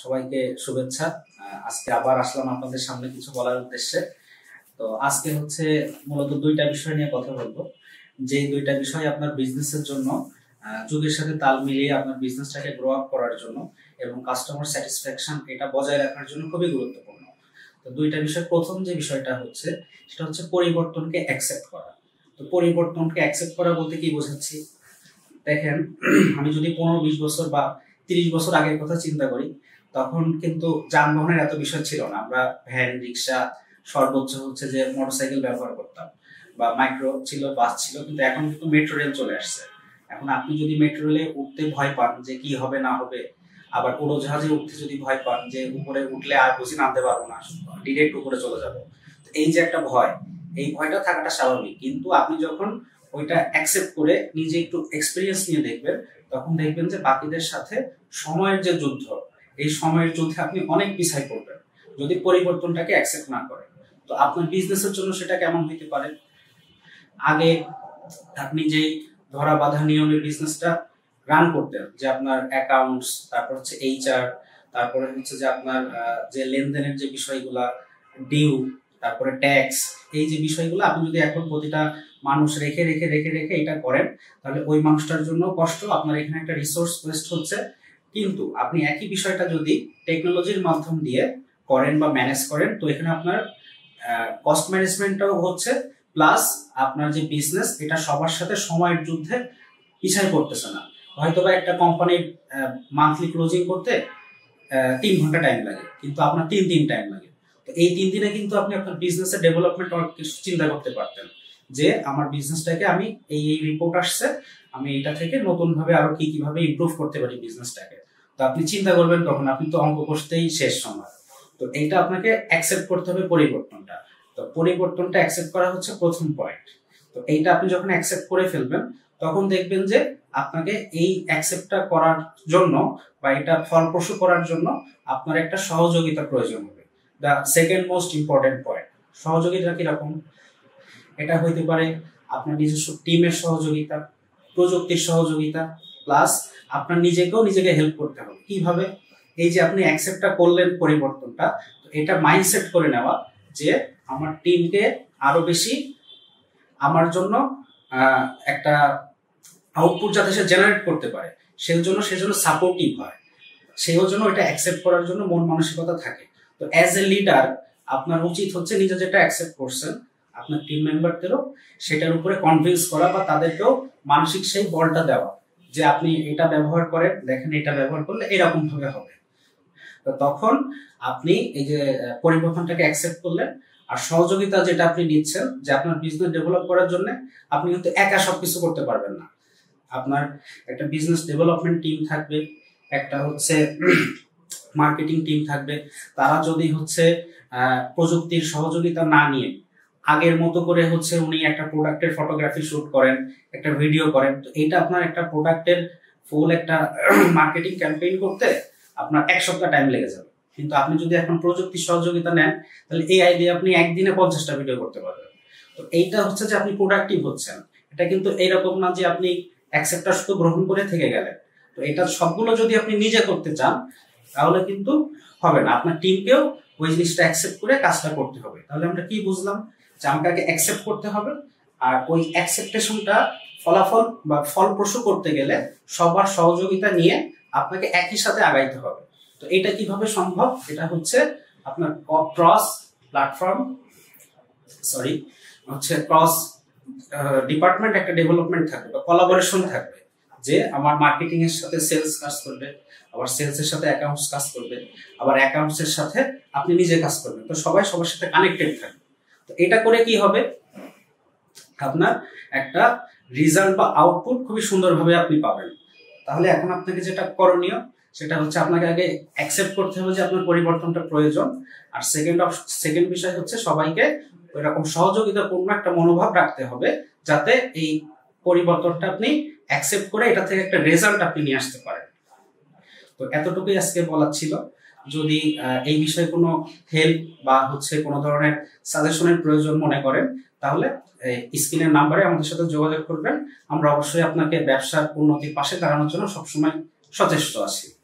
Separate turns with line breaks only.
সবাইকে শুভেচ্ছা। আজকে আবার আসলাম আপনাদের সামনে কিছু বলার উদ্দেশ্যে। তো আজকে হচ্ছে মূলত দুইটা বিষয় নিয়ে কথা বলবো, যে দুইটা বিষয় আপনার বিজনেসের জন্য যুগের সাথে তাল মিলিয়ে আপনার বিজনেসটাকে গ্রো আপ করার জন্য এবং কাস্টমার স্যাটিসফ্যাকশন এটা বজায় রাখার জন্য খুবই গুরুত্বপূর্ণ। তো দুইটা বিষয়, প্রথম যে বিষয়টা হচ্ছে সেটা হচ্ছে পরিবর্তনকে অ্যাকসেপ্ট করা। তো পরিবর্তনকে অ্যাকসেপ্ট করা বলতে কি বোঝাচ্ছি, দেখেন আমি যদি 15-20 বছর বা 30 বছর আগের কথা চিন্তা করি, তখন কিন্তু যানবাহনের এত বিষয় ছিল না। আমরা ভ্যান, রিক্সা, সর্বোচ্চ হচ্ছে যে মোটরসাইকেল ব্যবহার করতাম, বা মাইক্রো ছিল, বাস ছিল। কিন্তু এখন কিন্তু মেট্রো রেল চলে আসছে। এখন আপনি যদি মেট্রো রেলে উঠতে ভয় পান যে কি হবে না হবে, আবার উড়োজাহাজে উঠতে যদি ভয় পান যে উপরে উঠলে আর বুঝি নামতে পারবো না, ডিরেক্ট উপরে চলে যাবো, এই যে একটা ভয়, এই ভয়টা থাকাটা স্বাভাবিক। কিন্তু আপনি যখন ওইটা অ্যাকসেপ্ট করে নিজে একটু এক্সপিরিয়েন্স নিয়ে দেখবেন, তখন দেখবেন যে বাকিদের সাথে সময়ের যে যুদ্ধ, এই সময়ের যুদ্ধে আপনি অনেক পিছায় পড়বেন যদি পরিবর্তনটাকে অ্যাকসেপ্ট না করেন। তো আপনার বিজনেসের জন্য সেটা কেমন হইতে পারে, আগে আপনি যে ধরা বাঁধা নিয়মে বিজনেসটা রান করতেন, যে আপনার অ্যাকাউন্টস, তারপর হচ্ছে এইচআর, তারপরে হচ্ছে যে আপনার যে লেনদেনের যে বিষয়গুলা, ডিউ, তারপরে ট্যাক্স, এই যে বিষয়গুলো আপনি যদি এখন প্রতিটা মানুষ রেখে রেখে রেখে রেখে এটা করেন, তাহলে ওই মানুষটার জন্য কষ্ট, আপনার এখানে একটা রিসোর্স ওয়েস্ট হচ্ছে। কিন্তু আপনি একই বিষয়টা যদি টেকনোলজির মাধ্যম দিয়ে করেন বা ম্যানেজ করেন, তো এখানে আপনার কস্ট ম্যানেজমেন্টটাও হচ্ছে, প্লাস আপনার যে বিজনেস এটা সবার সাথে সময়ের যুদ্ধে পিছায় পড়তেছে না। হয়তোবা একটা কোম্পানির মান্থলি ক্লোজিং করতে 3 ঘন্টা টাইম লাগে, কিন্তু আপনার 3 দিন টাইম লাগে। তো এই 3 দিনে কিন্তু আপনি আপনার বিজনেসের ডেভেলপমেন্ট অনেক কিছু চিন্তা করতে পারতেন, যে আমার বিজনেসটাকে আমি এই রিপোর্ট আসছে, আমি এটা থেকে নতুন ভাবে আরো কিভাবে ইমপ্রুভ করতে পারি বিজনেসটাকে। তো আপনি চিন্তা করবেন কখন, আপনি তো অঙ্ক কষতেই শেষ সময়। তো এইটা আপনাকে অ্যাকসেপ্ট করতে হবে পরিবর্তনটা। তো পরিবর্তনটা অ্যাকসেপ্ট করা হচ্ছে প্রথম পয়েন্ট। তো এইটা আপনি যখন অ্যাকসেপ্ট করে ফেলবেন, তখন দেখবেন যে আপনাকে এই অ্যাকসেপ্টটা করার জন্য বা এটা ফলপ্রসূ করার জন্য আপনার একটা সহযোগিতার প্রয়োজন হবে। The second most important point, সহযোগিতা কিরকম, এটা হইতে পারে আপনার নিজস্ব টিমের সহযোগিতা, প্রযুক্তির সহযোগিতা, প্লাস আপনার নিজেকে হেল্প করতে হবে। কিভাবে, এই যে আপনি অ্যাকসেপ্টটা করলেন পরিবর্তনটা, তো এটা মাইন্ডসেট করে নেওয়া যে আমার টিমকে আরো বেশি আমার জন্য একটা আউটপুট যাতে সে জেনারেট করতে পারে, সেজন্য সাপোর্টিভ হয়, সেও জন্য এটা অ্যাকসেপ্ট করার জন্য মন মানসিকতা থাকে। তো অ্যাজ এ লিডার আপনার উচিত হচ্ছে নিজে যেটা অ্যাকসেপ্ট করছেন, আপনার টিম মেম্বারদেরও সেটার উপরে কনভিন্স করা, বা তাদেরকেও মানসিক সেই বলটা দেওয়া যে আপনি এটা ব্যবহার করেন, দেখেন এটা ব্যবহার করলে এরকম ভাবে হবে। তো তখন আপনি এই যে পরিবর্তনটাকে অ্যাকসেপ্ট করলেন, আর সহযোগিতা যেটা আপনি নিচ্ছেন যে আপনার বিজনেস ডেভেলপ করার জন্য, আপনি কিন্তু একা সবকিছু করতে পারবেন না। আপনার একটা বিজনেস ডেভেলপমেন্ট টিম থাকবে, একটা হচ্ছে মার্কেটিং টিম থাকবে। তারা যদি হচ্ছে প্রযুক্তির সহযোগিতা না নিয়ে আগের মতো করে হচ্ছে উনি একটা প্রোডাক্টের ফটোগ্রাফি শুট করেন, একটা ভিডিও করেন, তো এইটা আপনার একটা প্রোডাক্টের ফুল একটা মার্কেটিং ক্যাম্পেইন করতে আপনার 1 সপ্তাহ টাইম লেগে যাবে। কিন্তু আপনি যদি এখন প্রযুক্তির সহযোগিতা নেন, তাহলে এই আইডিয়া আপনি একদিনে 50টা ভিডিও করতে পারবেন। তো এইটা হচ্ছে যে আপনি প্রোডাক্টিভ হচ্ছেন। এটা কিন্তু এইরকম না যে আপনি অ্যাকসেপ্টটা শুধু গ্রহণ করে থেকে গেলেন। তো এটা সবগুলো যদি আপনি নিজে করতে চান, তাহলে কিন্তু হবে না। আপনার টিমকেও ওই জিনিসটা অ্যাকসেপ্ট করে কাজটা করতে হবে। তাহলে আমরা কি বুঝলাম, যে আমাকে আগে অ্যাকসেপ্ট করতে হবে, আর ওই অ্যাকসেপ্টেশনটা ফলাফল বা ফলপ্রসূ করতে গেলে সবার সহযোগিতা নিয়ে আপনাকে একই সাথে আগাইতে হবে। তো এটা কিভাবে সম্ভব, এটা হচ্ছে আপনার ক্রস প্ল্যাটফর্ম, ক্রস ডিপার্টমেন্ট একটা ডেভেলপমেন্ট থাকবে বা কোলাবোরেশন থাকবে, যে আমার মার্কেটিং এর সাথে সেলস কাজ করবে, আবার সেলস এর সাথে অ্যাকাউন্টস কাজ করবে, আবার অ্যাকাউন্টস এর সাথে আপনি নিজে কাজ করবেন। তো সবাই সবার সাথে কানেক্টেড থাকবে। তো এটা করে কি হবে, আপনার একটা রেজাল্ট বা আউটপুট খুবই সুন্দরভাবে আপনি পাবেন। তাহলে এখন আপনাকে যেটা করণীয়, সেটা হচ্ছে আপনাকে আগে অ্যাকসেপ্ট করতে হবে যে আপনার পরিবর্তনটা প্রয়োজন। আর সেকেন্ড বিষয় হচ্ছে সবাইকে ওইরকম সহযোগিতাপূর্ণ একটা মনোভাব রাখতে হবে, যাতে এই পরিবর্তনটা আপনি অ্যাকসেপ্ট করে এটা থেকে একটা রেজাল্ট আপনি নিয়ে আসতে পারেন। তো এতটুকুই আজকে বলার ছিল। যদি এই বিষয়ে কোনো হেল্প বা হচ্ছে কোনো ধরনের সাজেশনের প্রয়োজন মনে করেন, তাহলে স্ক্রিনের নাম্বারে আমাদের সাথে যোগাযোগ করবেন। আমরা অবশ্যই আপনাকে ব্যবসার উন্নতির পাশে দাঁড়ানোর জন্য সবসময় সচেষ্ট আছি।